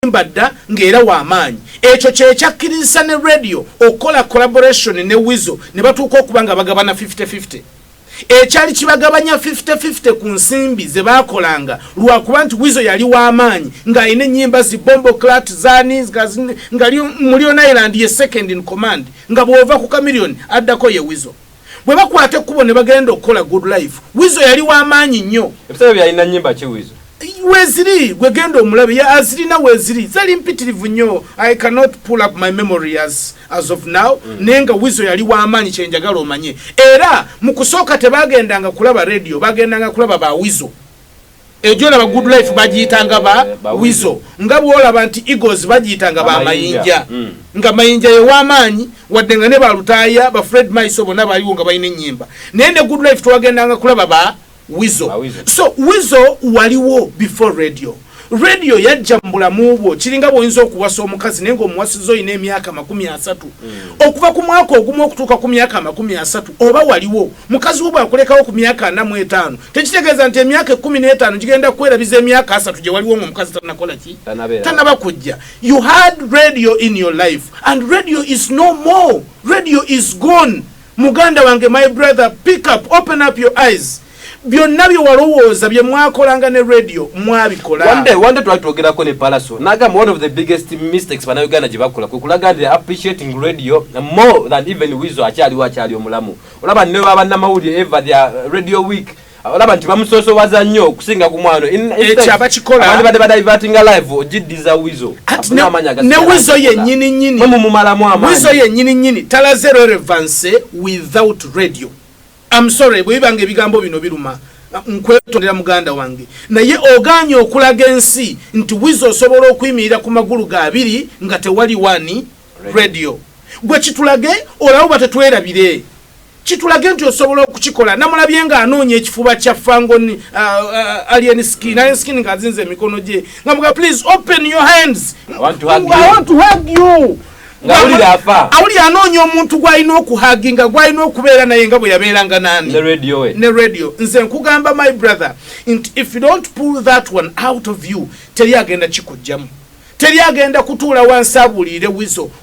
mbadda ngera wa amanyi ekyo kye kyakkiriza ne radio okola collaboration ne Weasel ne batuuka okubanga bagabana 50-50 ekyali kibagabanya 50-50 ku nsimbi ze bakolanga lwakuba nti Weasel yali wa amanyi ng'alina ennyimba zibombo clat zani ngali Million Island ye second in command nga bw'ova ku Chameleon addako ye Weasel bwe bakwate ekkubo ne bagenda okukola good life Weasel yali wa amanyi nnyo ebisebe byalina nnyimba ki Weasel weziri gwegenda omulabe ya azirina weziri zali mpitirivu nnyo I cannot pull up my memory as of now nenga Weasel yali wa amanyi kyenjagala omanye era mu kusooka tebagendanga kulaba radio bagendanga kulaba ba Weasel ejola ba good life bagiyitanga ba Weasel nga bwolaba nti Eagles bagiyitanga ba mayinja nga mayinja ye wa amanyi wadde nga ne balutaya ba Fred Maiso bona baliwo nga balina ennyimba nende good life twagendanga kulaba ba Weasel. So Weasel waliwo before radio yajja mbulamu bwo kiringa bwoyinza okuwasa omukazi nenga omuwasizo ine emyaka 30 okuva ku mwaka ogumu okutuuka ku myaka 30 oba waliwo mukazi wo bwakulekawo ku myaka 45 tekitegeeza nti emyaka 15 gigenda kwerabiza emyaka 3 gye waliwo omukazi tanakola ki tanaba kujja. You had radio in your life and radio is no more. Radio is gone. Muganda wange, my brother, pick up, open up your eyes. Byonna byo walowooza bye mwakolanga ne radio mwabikola. One day twatuogerako ne Palaso nagamba one of the biggest mistakes bana Uganda gye bakola kukulaga they appreciating radio more than even Weasel akyali omulamu. Olaba ne baba namawulire ever their radio week olaba nti bamusosowaza nnyo okusinga ku mwano abandi badivertinga live ogidiza Weasel ne Weasel yennyini mumumalamu amaanyi Weasel yennyini talaze relevance without radio. I'm sorry bwebange ebigambo bino biruma nkwetondera muganda wange naye oganye okulaga ensi nti Weasel osobola okuyimirira ku magulu ga abiri nga tewali wani radio gwe kitulage olawo batetwerabire kitulage nti osobola okukikola namulabye nga anoonya ekifuba kya fangoni alien skin nga azinze emikono gye ngamuga please open your hands I want to hug you awuli anoonya omuntu gwalina okuhaginga gwalina okubeera naye nga bwe yabeeranga nani ne radio nze nkugamba my brother if you don't pull that one out of you teri agenda kikujjamu teri agenda kutuula wansi abuulirire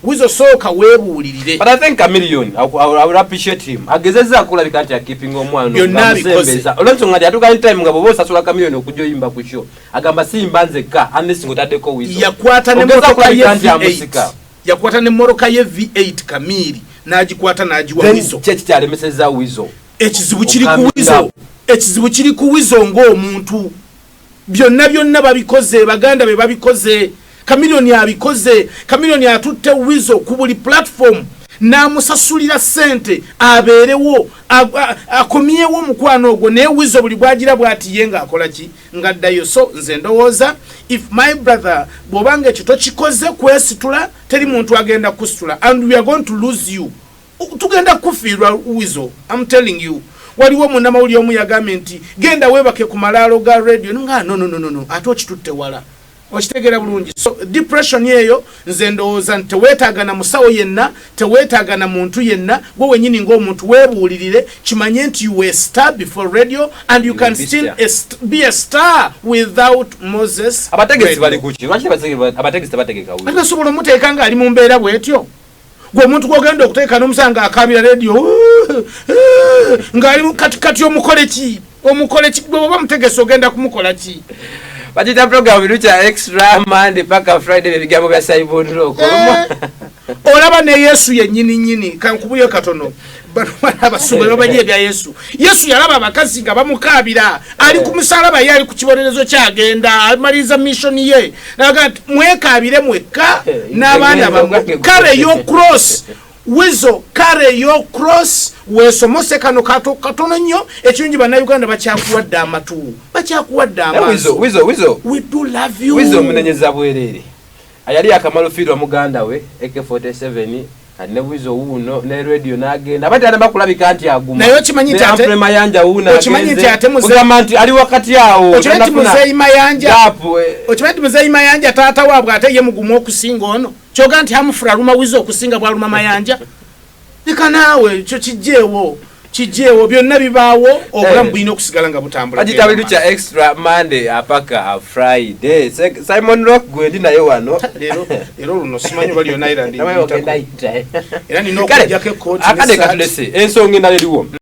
Weasel sooka weebuulirire. But I think Chameleon I would appreciate him agezezza akulabika nti keeping omwana n'amusembeza olwensonga nti atuuka anytime nga bwoba osasula Chameleon okujja oyimba ku show agamba simba nzekka unless ngotaddeko Weasel yakwata ne moroka ye V8 kamiri nagikwata nagiwa Weasel kyekyalemeseza Weasel ekizibu kiri ku Weasel ng'omuntu byonna babikoze baganda be babikoze Chameleon abikoze Chameleon atutte Weasel ku buli platform namusasulira sente abeerewo akomyewo mukwano ogwo naye Weasel buli bwagira bwati yenga akola ki ngaddayo. So nze ndowooza if my brother bwobanga ekyo kikoze kwesitula teri muntu agenda kusitula and we are going to lose you tugenda kufiirwa Weasel. I'm telling you waliwo munnamawulire omu yagambye nti genda weebake ku malaalo ga radio nga no ate okitutte wala okitegera bulungi. So depression yeyo nze ndowooza nti teweetaaga na musawo yenna teweetaaga na muntu yenna gwe wenyini ng'omuntu weebuulirire kimanye nti you were a star before radio and you can still be a star without Moses. Abategesi bali kuki lwaki abategesi tebategeka Weasel atasobola omuteeka ng'ali mu mbeera bw'etyo gwe omuntu gw'ogenda okuteeka n'omusanga akaabira radio ng'ali katikati omukole ki gwe oba mutegesi ogenda kumukola ki. Batita program wirucha extra Monday paka Friday ebigambo bya Simon Rock olaba ne Yesu yennyini kankubuyo katono abasumba babaye bya Yesu yalaba abakazi nga bamukaabira ali ku musalaba ye ali ku kibonerezo kyagenda amaliza mission ye naga mwekaabire mwekka n'abaana bamwe carry your cross Weasel carry your cross wesomose kano katono nnyo ekirungi bannayuganda bakyakuwadde amatu Weasel we do love you. Weasel munenyeza bwerere ayali akamalo fiirwa muganda we AK47 ne Weasel wuno ne radio n'agenda batana bakulabika nti aguma nayo kimanyi nti ate mayanja wuno okimanyi nti ate muzeyi ali wakati awo okimanyi muzeyi mayanja taata waabwe ate ye mugumu okusinga ono kyoga nti hamufura luma Weasel okusinga bwaluma mayanja lika naawe kyo kijjeewo kijeewo byonna bibaawo obulamu bulina okusigala nga butambula agitabiru kya extra Monday apaka Friday Simon Rock gwendi nayo wano lero luno simanyi bali yo Ireland era nino okujjako ekkooti akade katulese ensonga endala eriwo